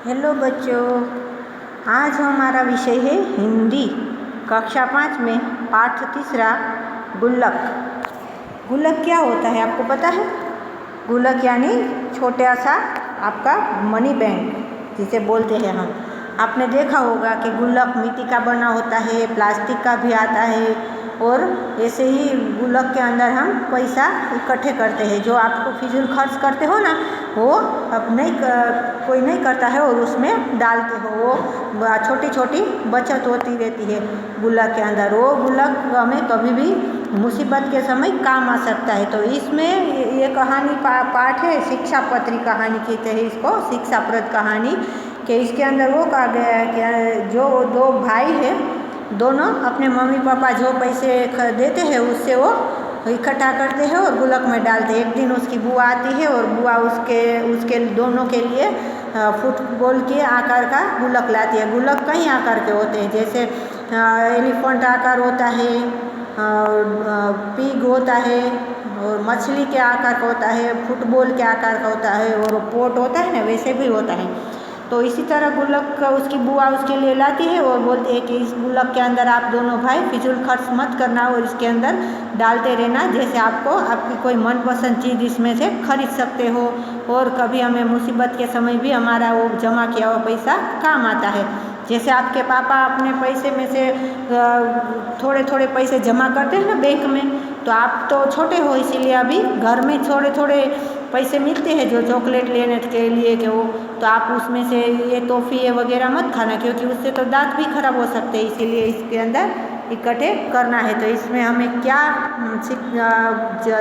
Hello बच्चों, आज हमारा विषय है हिंदी कक्षा 5 में पाठ 3 गुल्लक। गुल्लक क्या होता है आपको पता है? गुल्लक यानी छोटा सा आपका मनी बैंक जिसे बोलते हैं हम। आपने देखा होगा कि गुल्लक मिट्टी का बना होता है, प्लास्टिक का भी आता है और ऐसे ही गुल्लक के अंदर हम पैसा इकट्ठे करते हैं। जो आपको फिजूल खर्च करते हो ना, वो अब कोई नहीं करता है और उसमें डालते हो। वो छोटी छोटी बचत होती रहती है गुल्लक के अंदर। वो गुल्लक हमें कभी भी मुसीबत के समय काम आ सकता है। तो इसमें ये कहानी पाठ है, शिक्षा पत्री कहानी कहते हैं इसको, शिक्षाप्रद कहानी। कि इसके अंदर वो कहा गया है कि जो दो भाई हैं, दोनों अपने मम्मी पापा जो पैसे देते हैं उससे वो इकट्ठा करते हैं और गुल्लक में डालते हैं। एक दिन उसकी बुआ आती है और बुआ उसके दोनों के लिए फुटबॉल के आकार का गुल्लक लाती है। गुल्लक कई आकार के होते हैं, जैसे एलिफेंट आकार होता है, पिग होता है और मछली के आकार का होता है, फुटबॉल के आकार का होता है और पोट होता है ना, वैसे भी होता है। तो इसी तरह गुल्लक उसकी बुआ उसके लिए लाती है और बोलती है कि इस गुल्लक के अंदर आप दोनों भाई फिजूल खर्च मत करना और इसके अंदर डालते रहना, जैसे आपको आपकी कोई मनपसंद चीज़ इसमें से खरीद सकते हो और कभी हमें मुसीबत के समय भी हमारा वो जमा किया हुआ पैसा काम आता है। जैसे आपके पापा अपने पैसे में से थोड़े थोड़े पैसे जमा करते हैं ना बैंक में, तो आप तो छोटे हो इसीलिए अभी घर में थोड़े थोड़े पैसे मिलते हैं जो चॉकलेट लेने के लिए कि वो, तो आप उसमें से ये टॉफ़ी वगैरह मत खाना, क्योंकि उससे तो दांत भी खराब हो सकते हैं। इसीलिए इसके अंदर इकट्ठे करना है। तो इसमें हमें क्या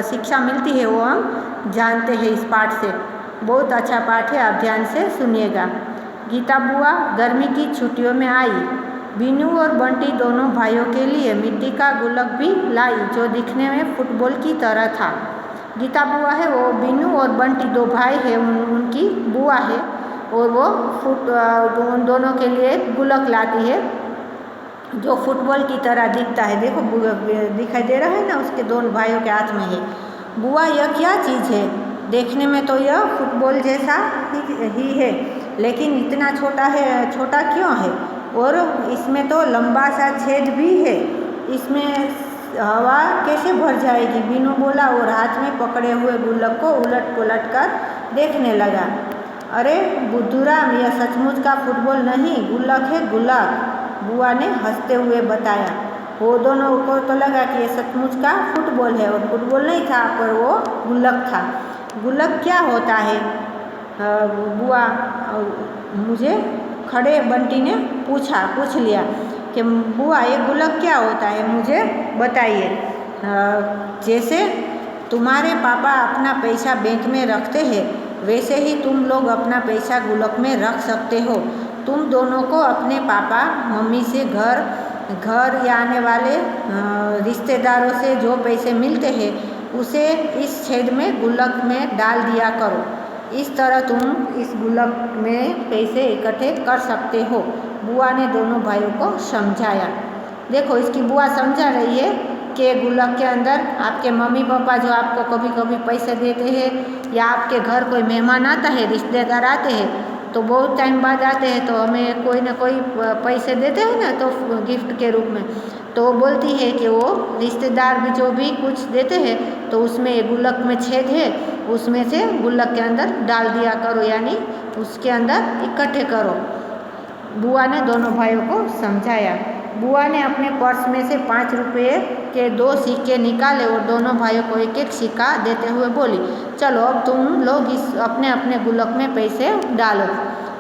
शिक्षा मिलती है वो हम जानते हैं इस पाठ से। बहुत अच्छा पाठ है, आप ध्यान से सुनिएगा। गीता बुआ गर्मी की छुट्टियों में आई। बीनू और बंटी दोनों भाइयों के लिए मिट्टी का गुल्लक भी लाई जो दिखने में फुटबॉल की तरह था। गीता बुआ है वो बीनू और बंटी दो भाई है, उनकी बुआ है और वो उन दोनों के लिए गुल्लक लाती है जो फुटबॉल की तरह दिखता है। देखो दिखाई दे रहा है ना, उसके दोनों भाइयों के हाथ में है। बुआ यह क्या चीज़ है? देखने में तो यह फुटबॉल जैसा ही है, लेकिन इतना छोटा क्यों है? और इसमें तो लंबा सा छेद भी है, इसमें हवा कैसे भर जाएगी? बीनू बोला और हाथ में पकड़े हुए गुल्लक को उलट पुलट कर देखने लगा। अरे बुद्धूराम, यह सचमुच का फुटबॉल नहीं, गुल्लक है गुल्लक, बुआ ने हंसते हुए बताया। वो दोनों को तो लगा कि ये सचमुच का फुटबॉल है और फुटबॉल नहीं था, पर वो गुल्लक था। गुल्लक क्या होता है बुआ? मुझे खड़े बंटी ने पूछ लिया कि बुआ ये गुल्लक क्या होता है, मुझे बताइए। जैसे तुम्हारे पापा अपना पैसा बैंक में रखते हैं, वैसे ही तुम लोग अपना पैसा गुल्लक में रख सकते हो। तुम दोनों को अपने पापा मम्मी से घर या आने वाले रिश्तेदारों से जो पैसे मिलते हैं उसे इस छेद में गुल्लक में डाल दिया करो। इस तरह तुम इस गुल्लक में पैसे इकट्ठे कर सकते हो, बुआ ने दोनों भाइयों को समझाया। देखो इसकी बुआ समझा रही है कि गुल्लक के अंदर आपके मम्मी पापा जो आपको कभी कभी पैसे देते हैं, या आपके घर कोई मेहमान आता है, रिश्तेदार आते हैं, तो बहुत टाइम बाद आते हैं तो हमें कोई ना कोई पैसे देते हैं ना, तो गिफ्ट के रूप में। तो बोलती है कि वो रिश्तेदार भी जो भी कुछ देते हैं तो उसमें गुल्लक में छेद है, उसमें से गुल्लक के अंदर डाल दिया करो, यानी उसके अंदर इकट्ठे करो, बुआ ने दोनों भाइयों को समझाया। बुआ ने अपने पर्स में से 5 रुपये के 2 सिक्के निकाले और दोनों भाइयों को एक एक सिक्का देते हुए बोली, चलो अब तुम लोग इस अपने अपने गुल्लक में पैसे डालो।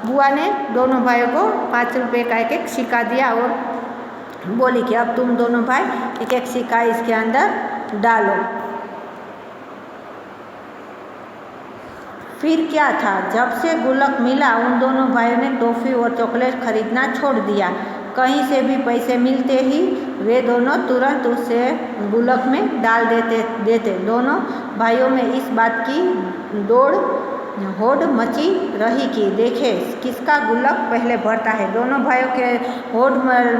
बुआ ने दोनों भाइयों को 5 रुपये का एक एक सिक्का दिया और बोली कि अब तुम दोनों भाई एक एक सिक्का इसके अंदर डालो। फिर क्या था, जब से गुल्लक मिला उन दोनों भाइयों ने टॉफ़ी और चॉकलेट खरीदना छोड़ दिया। कहीं से भी पैसे मिलते ही वे दोनों तुरंत उसे गुल्लक में डाल देते। दोनों भाइयों में इस बात की होड़ मची रही कि देखे किसका गुल्लक पहले भरता है। दोनों भाइयों के होड़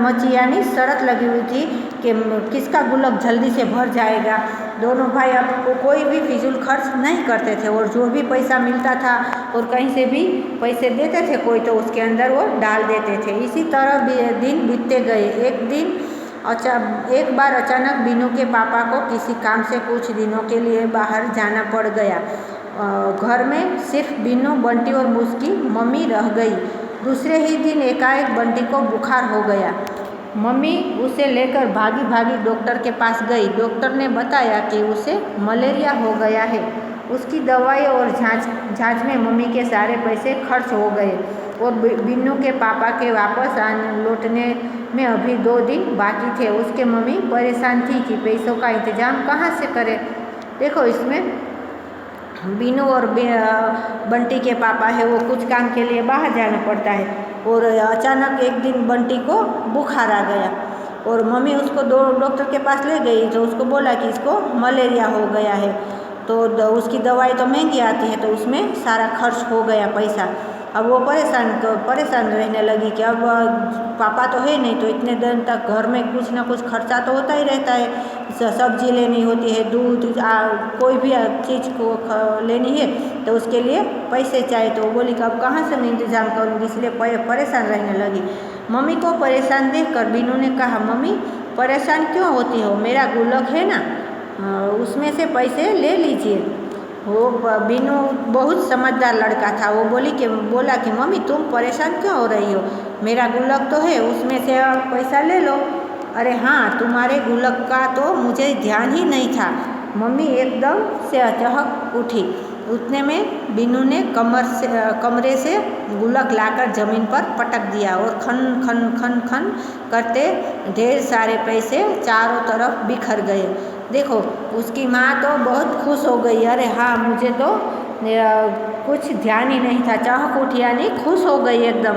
मची, यानी शर्त लगी हुई थी कि किसका गुल्लक जल्दी से भर जाएगा। दोनों भाई अब कोई भी फिजूल खर्च नहीं करते थे और जो भी पैसा मिलता था और कहीं से भी पैसे देते थे कोई तो उसके अंदर वो डाल देते थे। इसी तरह दिन बीतते गए। एक बार अचानक बीनू के पापा को किसी काम से कुछ दिनों के लिए बाहर जाना पड़ गया। घर में सिर्फ बीनू, बंटी और उसकी मम्मी रह गई। दूसरे ही दिन एकाएक बंटी को बुखार हो गया। मम्मी उसे लेकर भागी भागी डॉक्टर के पास गई। डॉक्टर ने बताया कि उसे मलेरिया हो गया है। उसकी दवाई और जांच में मम्मी के सारे पैसे खर्च हो गए और बीनू के पापा के वापस लौटने में अभी 2 दिन बाकी थे। उसके मम्मी परेशान थी कि पैसों का इंतजाम कहाँ से करें। देखो इसमें बीनू और बंटी के पापा है वो कुछ काम के लिए बाहर जाना पड़ता है और अचानक एक दिन बंटी को बुखार आ गया और मम्मी उसको डॉक्टर के पास ले गई तो उसको बोला कि इसको मलेरिया हो गया है। तो उसकी दवाई तो महंगी आती है तो उसमें सारा खर्च हो गया पैसा। अब वो परेशान रहने लगी कि अब पापा तो है नहीं तो इतने दिन तक घर में कुछ ना कुछ खर्चा तो होता ही रहता है। सब्जी लेनी होती है, दूध, कोई भी चीज़ को लेनी है तो उसके लिए पैसे चाहिए। तो वो बोली कि अब कहाँ से मैं इंतज़ाम करूँगी, इसलिए परेशान रहने लगी। मम्मी को परेशान देखकर बीनू ने कहा, मम्मी परेशान क्यों होती हो, मेरा गुल्लक है ना, उसमें से पैसे ले लीजिए। वो बीनू बहुत समझदार लड़का था। वो बोला कि मम्मी तुम परेशान क्यों हो रही हो, मेरा गुल्लक तो है उसमें से पैसा ले लो। अरे हाँ, तुम्हारे गुल्लक का तो मुझे ध्यान ही नहीं था। मम्मी एकदम से अचहक उठी। उतने में बीनू ने कमरे से गुल्लक लाकर जमीन पर पटक दिया और खन खन खन खन करते ढेर सारे पैसे चारों तरफ बिखर गए। देखो उसकी माँ तो बहुत खुश हो गई। अरे हाँ, मुझे तो कुछ ध्यान ही नहीं था। चहक उठी यानी खुश हो गई एकदम।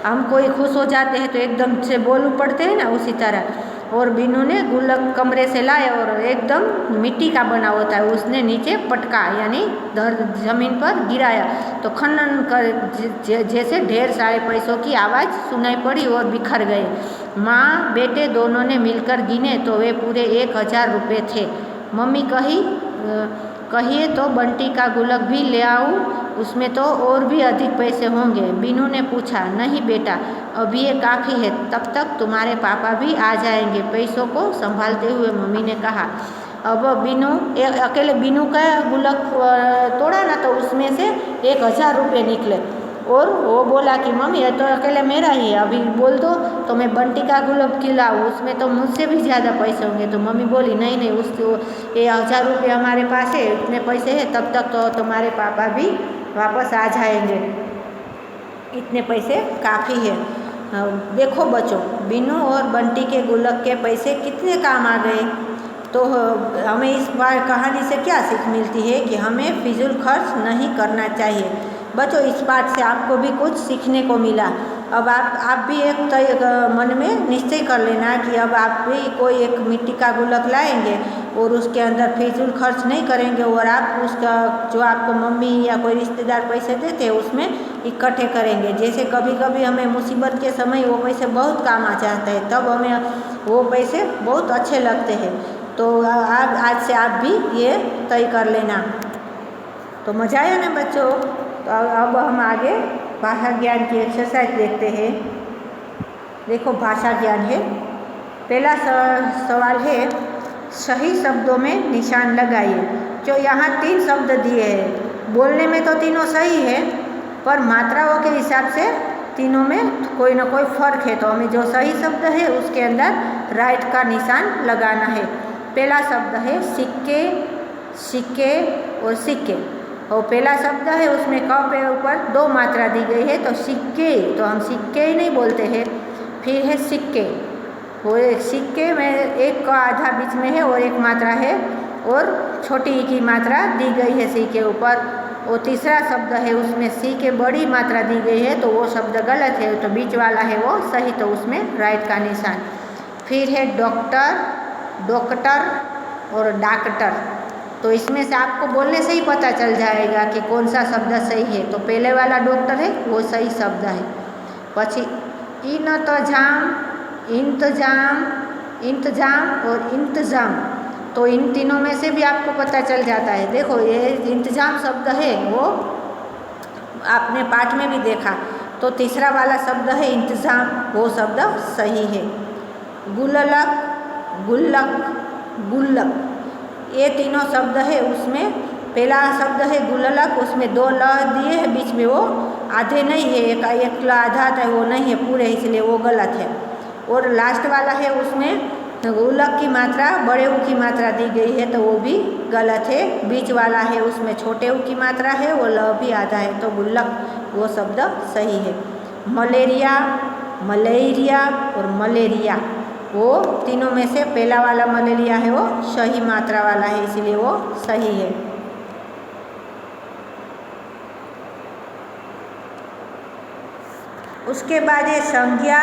हम कोई खुश हो जाते हैं तो एकदम से बोल पड़ते हैं ना, उसी तरह। और बीनू ने गुल्लक कमरे से लाया और एकदम मिट्टी का बना होता है, उसने नीचे पटका यानी जमीन पर गिराया तो खनन कर जैसे ढेर सारे पैसों की आवाज़ सुनाई पड़ी और बिखर गए। माँ बेटे दोनों ने मिलकर गिने तो वे पूरे 1000 रुपये थे। मम्मी कहिए तो बंटी का गुल्लक भी ले आऊँ, उसमें तो और भी अधिक पैसे होंगे। बीनू ने पूछा, नहीं बेटा, अभी ये काफ़ी है, तब तक तुम्हारे पापा भी आ जाएंगे। पैसों को संभालते हुए मम्मी ने कहा। अब अकेले बीनू का गुल्लक तोड़ा ना तो उसमें से 1000 रुपये निकले और वो बोला कि मम्मी ये तो अकेले मेरा ही है, अभी बोल दो तो मैं बंटी का गुल्लक खिलाऊँ, उसमें तो मुझसे भी ज़्यादा पैसे होंगे। तो मम्मी बोली, नहीं उसको ये 1000 रुपये हमारे पास है, इतने पैसे हैं, तब तक तो तुम्हारे पापा भी वापस आ जाएंगे, इतने पैसे काफ़ी है। देखो बच्चों, बीनू और बंटी के गुल्लक के पैसे कितने काम आ गए। तो हमें इस बार कहानी से क्या सीख मिलती है कि हमें फिजूल खर्च नहीं करना चाहिए। बच्चों, इस पाठ से आपको भी कुछ सीखने को मिला। अब आप भी एक मन में निश्चय कर लेना कि अब आप भी कोई एक मिट्टी का गुल्लक लाएंगे और उसके अंदर फिजूल खर्च नहीं करेंगे और आप उसका जो आपको मम्मी या कोई रिश्तेदार पैसे देते हैं उसमें इकट्ठे करेंगे। जैसे कभी कभी हमें मुसीबत के समय वो पैसे बहुत काम आ जाते हैं, तब हमें वो पैसे बहुत अच्छे लगते हैं। तो आज से आप भी ये तय कर लेना। तो मज़ा आया ना बच्चों। तो अब हम आगे भाषा ज्ञान की एक्सरसाइज देखते हैं। देखो भाषा ज्ञान है। पहला सवाल है, सही शब्दों में निशान लगाइए। जो यहाँ 3 शब्द दिए हैं, बोलने में तो तीनों सही है पर मात्राओं के हिसाब से तीनों में कोई ना कोई फ़र्क है। तो हमें जो सही शब्द है उसके अंदर राइट का निशान लगाना है। पहला शब्द है सिक्के, सिक्के और सिक्के। और पहला शब्द है उसमें क पे ऊपर 2 मात्रा दी गई है तो सिक्के, तो हम सिक्के ही नहीं बोलते हैं। फिर है सिक्के, वो एक सिक्के में एक का आधा बीच में है और 1 मात्रा है और छोटी ई की मात्रा दी गई है सी के ऊपर। और तीसरा शब्द है उसमें सी के बड़ी मात्रा दी गई है तो वो शब्द गलत है, तो बीच वाला है वो सही, तो उसमें राइट का निशान। फिर है डॉक्टर, डॉक्टर और डॉक्टर। तो इसमें से आपको बोलने से ही पता चल जाएगा कि कौन सा शब्द सही है। तो पहले वाला डॉक्टर है वो सही शब्द है। पछी इंतजाम, इंतजाम, इंतजाम और इंतजाम। तो इन तीनों में से भी आपको पता चल जाता है। देखो ये इंतजाम शब्द है वो आपने पाठ में भी देखा, तो तीसरा वाला शब्द है इंतजाम, वो शब्द सही है। गुल्लक, गुल्लक, गुल्लक, ये तीनों शब्द है। उसमें पहला शब्द है गुल्लक, उसमें 2 ल दिए हैं, बीच में वो आधे नहीं है, एक ल आधा आता है वो नहीं है पूरे, इसलिए वो गलत है। और लास्ट वाला है उसमें गुल्लक की मात्रा बड़े ऊ की मात्रा दी गई है, तो वो भी गलत है। बीच वाला है उसमें छोटे ऊ की मात्रा है, वो ल भी आधा है, तो गुल्लक वो शब्द सही है। मलेरिया, मलेरिया और मलेरिया, वो तीनों में से पहला वाला मलेरिया है वो सही मात्रा वाला है, इसलिए वो सही है। उसके बाद ये संज्ञा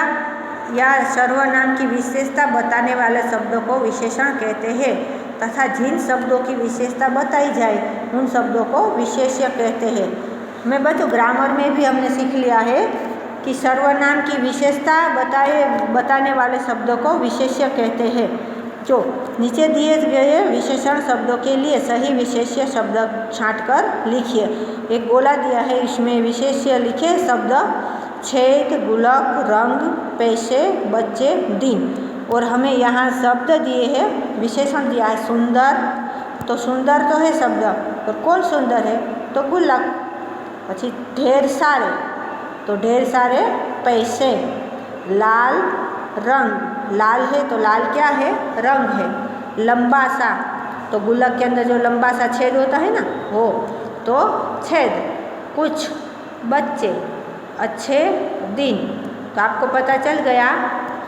या सर्वनाम की विशेषता बताने वाले शब्दों को विशेषण कहते हैं, तथा जिन शब्दों की विशेषता बताई जाए उन शब्दों को विशेष्य कहते हैं। मैं बच्चों ग्रामर में भी हमने सीख लिया है कि सर्वनाम की विशेषता बताने वाले शब्दों को विशेष्य कहते हैं। जो नीचे दिए गए विशेषण शब्दों के लिए सही विशेष्य शब्द छांटकर लिखिए। एक गोला दिया है, इसमें विशेष्य लिखे शब्द छेद, गुल्लक, रंग, पैसे, बच्चे, दिन। और हमें यहाँ शब्द दिए हैं, विशेषण दिया है सुंदर, तो सुंदर तो है शब्द, तो कौन सुंदर है, तो गुल्लक। પછી ढेर सारे, तो ढेर सारे पैसे। लाल, रंग, लाल है तो लाल क्या है, रंग है। लंबा सा, तो गुल्लक के अंदर जो लंबा सा छेद होता है ना वो, तो छेद। कुछ, बच्चे, अच्छे दिन। तो आपको पता चल गया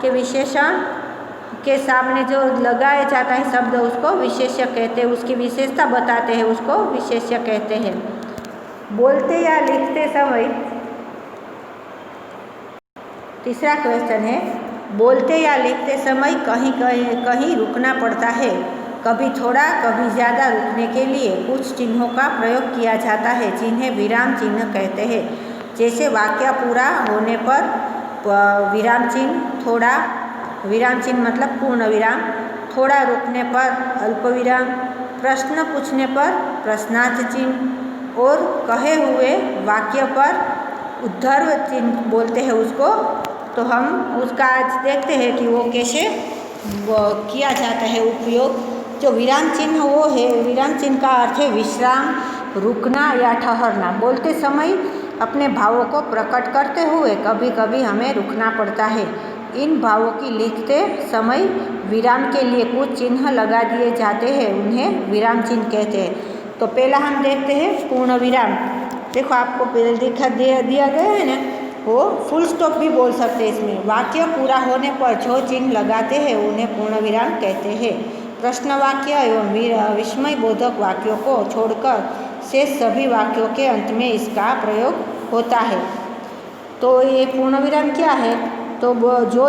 कि विशेषण के सामने जो लगाया जाता है शब्द उसको विशेष्य कहते हैं, उसकी विशेषता बताते हैं उसको विशेष्य कहते हैं। बोलते या लिखते समय, तीसरा क्वेश्चन है, बोलते या लिखते समय कहीं कहीं रुकना पड़ता है। कभी थोड़ा कभी ज़्यादा रुकने के लिए कुछ चिन्हों का प्रयोग किया जाता है, जिन्हें विराम चिन्ह कहते हैं। जैसे वाक्य पूरा होने पर विराम चिन्ह, थोड़ा विराम चिन्ह मतलब पूर्ण विराम, थोड़ा रुकने पर अल्प विराम, प्रश्न पूछने पर प्रश्नार्थ चिन्ह, और कहे हुए वाक्य पर उद्धर्व चिन्ह बोलते हैं उसको। तो हम उसका आज देखते हैं कि वो कैसे किया जाता है उपयोग। जो विराम चिन्ह वो है, विराम चिन्ह का अर्थ है विश्राम, रुकना या ठहरना। बोलते समय अपने भावों को प्रकट करते हुए कभी कभी हमें रुकना पड़ता है। इन भावों की लिखते समय विराम के लिए कुछ चिन्ह लगा दिए जाते हैं, उन्हें विराम चिन्ह कहते हैं। तो पहला हम देखते हैं पूर्ण विराम। देखो आपको पहले दिया गया है ना, वो फुल स्टॉप भी बोल सकते हैं इसमें। वाक्य पूरा होने पर जो चिन्ह लगाते हैं उन्हें पूर्ण विराम कहते हैं। प्रश्न वाक्य एवं विस्मय बोधक वाक्यों को छोड़कर शेष सभी वाक्यों के अंत में इसका प्रयोग होता है। तो ये पूर्ण विराम क्या है, तो जो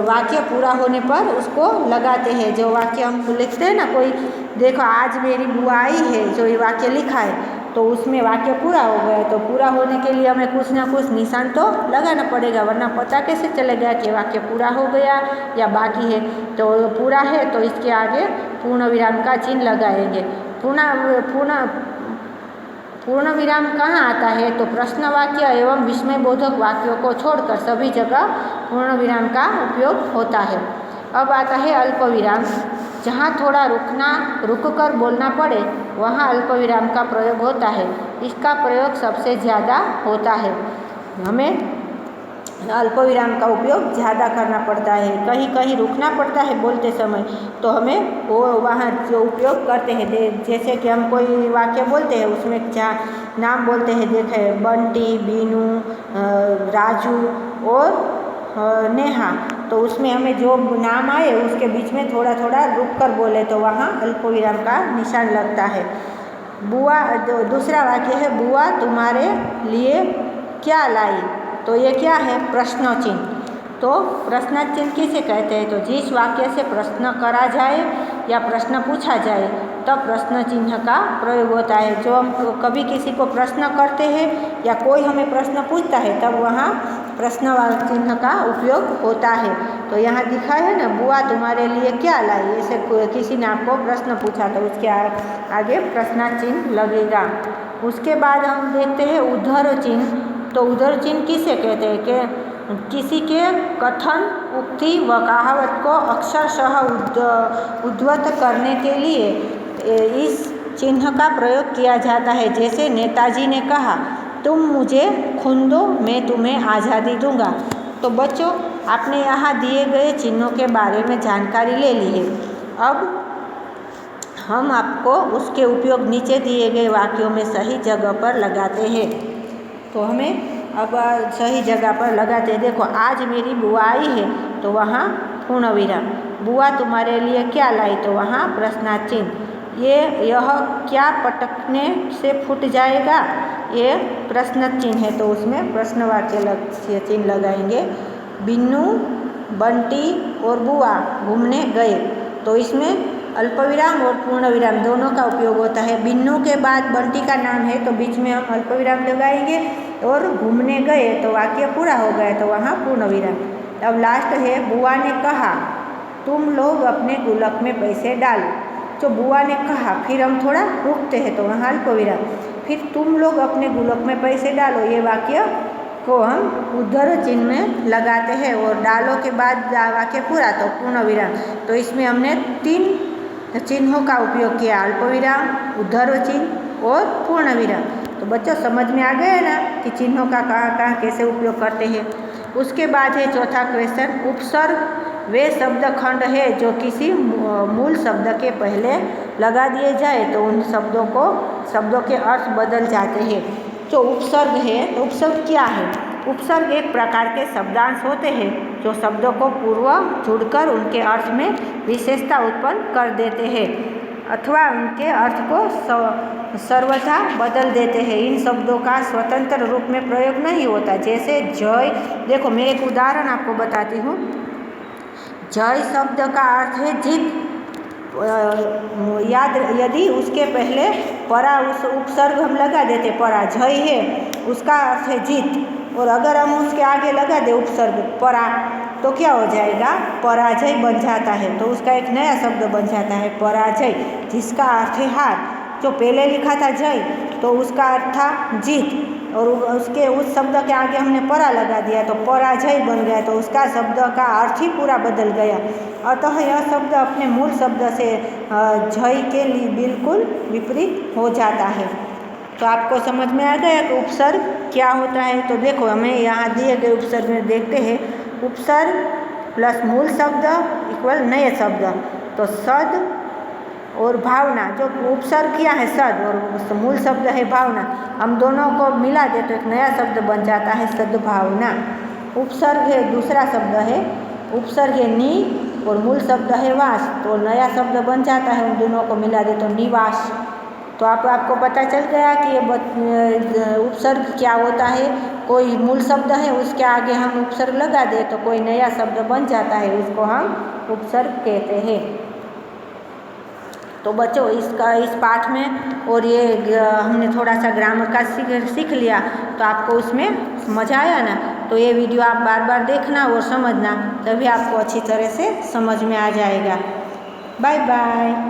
वाक्य पूरा होने पर उसको लगाते हैं। जो वाक्य हम लिखते हैं ना, कोई देखो आज मेरी बुआ आई है, जो ये वाक्य लिखा है, तो उसमें वाक्य पूरा हो गया, तो पूरा होने के लिए हमें कुछ ना कुछ निशान तो लगाना पड़ेगा, वरना पता कैसे चलेगा कि वाक्य पूरा हो गया या बाकी है। तो पूरा है तो इसके आगे पूर्ण विराम का चिन्ह लगाएंगे। पूर्ण विराम कहाँ आता है, तो प्रश्न वाक्य एवं विस्मय बोधक वाक्यों को छोड़कर सभी जगह पूर्ण विराम का उपयोग होता है। अब आता है अल्प विराम। जहाँ थोड़ा रुककर बोलना पड़े वहाँ अल्प विराम का प्रयोग होता है। इसका प्रयोग सबसे ज़्यादा होता है। हमें अल्प विराम का उपयोग ज़्यादा करना पड़ता है। कहीं कहीं रुकना पड़ता है बोलते समय, तो हमें वो वहाँ जो उपयोग करते हैं, जैसे कि हम कोई वाक्य बोलते हैं उसमें जहाँ नाम बोलते हैं, देखे बंटी, बीनू, राजू और नेहा, तो उसमें हमें जो नाम आए उसके बीच में थोड़ा थोड़ा रुक कर बोले तो वहाँ अल्प विराम का निशान लगता है। बुआ, दूसरा वाक्य है बुआ तुम्हारे लिए क्या लाई, तो ये क्या है, प्रश्न चिन्ह। तो प्रश्न चिन्ह किसे कहते हैं, तो जिस वाक्य से प्रश्न करा जाए या प्रश्न पूछा जाए तब प्रश्न चिन्ह का प्रयोग होता है। जो हम कभी किसी को प्रश्न करते हैं या कोई हमें प्रश्न पूछता है तब वहाँ प्रश्न चिन्ह का उपयोग होता है। तो यहाँ दिखा है ना, बुआ तुम्हारे लिए क्या लाई, ऐसे किसी ने आपको प्रश्न पूछा तो उसके आगे प्रश्न चिन्ह लगेगा। उसके बाद हम देखते हैं उद्धर चिन्ह। तो उद्धर चिन्ह किसे कहते हैं कि किसी के कथन, उक्ति व कहावत को अक्षरशः उद्धृत करने के लिए इस चिन्ह का प्रयोग किया जाता है। जैसे नेताजी ने कहा, तुम मुझे खून दो मैं तुम्हें आज़ादी दूंगा। तो बच्चों, आपने यहाँ दिए गए चिन्हों के बारे में जानकारी ले ली है। अब हम आपको उसके उपयोग नीचे दिए गए वाक्यों में सही जगह पर लगाते हैं। तो हमें अब सही जगह पर लगाते हैं। देखो, आज मेरी बुआ आई है तो वहाँ पूर्ण विराम। बुआ तुम्हारे लिए क्या लाई, तो वहाँ प्रश्नार्थ चिन्ह। यह क्या पटकने से फूट जाएगा, ये प्रश्न चिन्ह है तो उसमें प्रश्नवाच्य चिन्ह लगाएंगे। बिन्नू, बंटी और बुआ घूमने गए, तो इसमें अल्पविराम और पूर्ण विराम दोनों का उपयोग होता है। बिन्नू के बाद बंटी का नाम है तो बीच में हम अल्पविराम लगाएंगे, और घूमने गए तो वाक्य पूरा हो गया तो वहाँ पूर्ण विराम। अब लास्ट है, बुआ ने कहा तुम लोग अपने गुल्लक में पैसे डालो। जो बुआ ने कहा, फिर हम थोड़ा रुकते हैं तो वहाँ अल्पविराम, फिर तुम लोग अपने गुल्लक में पैसे डालो, ये वाक्य को हम उद्धर चिन्ह में लगाते हैं। और डालो के बाद वाक्य पूरा तो पूर्ण विराम। तो इसमें हमने 3 चिन्हों का उपयोग किया, अल्पविराम, उद्धर चिन्ह और पूर्ण विराम। तो बच्चों, समझ में आ गया ना कि चिन्हों का कहाँ कैसे उपयोग करते हैं। उसके बाद है चौथा क्वेश्चन, उपसर्ग वे शब्द खंड है जो किसी मूल शब्द के पहले लगा दिए जाए तो उन शब्दों के अर्थ बदल जाते हैं। जो उपसर्ग है, तो उपसर्ग क्या है? उपसर्ग एक प्रकार के शब्दांश होते हैं जो शब्दों को पूर्व जुड़कर उनके अर्थ में विशेषता उत्पन्न कर देते हैं अथवा उनके अर्थ को सर्वथा बदल देते हैं। इन शब्दों का स्वतंत्र रूप में प्रयोग नहीं होता। जैसे जय, देखो मैं एक उदाहरण आपको बताती हूँ। जय शब्द का अर्थ है जीत। यदि उसके पहले परा उस उपसर्ग हम लगा देते, पराजय है उसका अर्थ है जीत, और अगर हम उसके आगे लगा दे उपसर्ग परा तो क्या हो जाएगा, पराजय बन जाता है। तो उसका एक नया शब्द बन जाता है पराजय, जिसका अर्थ है हार। जो पहले लिखा था जय तो उसका अर्थ था जीत, और उसके उस शब्द के आगे हमने परा लगा दिया तो पराजय बन गया, तो उसका शब्द का अर्थ ही पूरा बदल गया। अतः यह शब्द अपने मूल शब्द से जय के लिए बिल्कुल विपरीत हो जाता है। तो आपको समझ में आ गया कि उपसर्ग क्या होता है। तो देखो, हमें यहाँ दिए गए उपसर्ग में देखते हैं, उपसर्ग प्लस मूल शब्द इक्वल नए शब्द। तो सद और भावना, जो उपसर्ग किया है सद और मूल शब्द है भावना, हम दोनों को मिला दे तो एक नया शब्द बन जाता है सद्भावना। उपसर्ग है दूसरा शब्द है, उपसर्ग है नी और मूल शब्द है वास, तो नया शब्द बन जाता है, उन दोनों को मिला दे तो निवास। तो आपको पता चल गया कि ये उपसर्ग क्या होता है। कोई मूल शब्द है उसके आगे हम उपसर्ग लगा दे तो कोई नया शब्द बन जाता है, उसको हम उपसर्ग कहते हैं। तो बच्चों, इस पाठ में और ये हमने थोड़ा सा ग्रामर का सीख लिया, तो आपको उसमें मज़ा आया ना। तो ये वीडियो आप बार बार देखना और समझना, तभी आपको अच्छी तरह से समझ में आ जाएगा। Bye bye.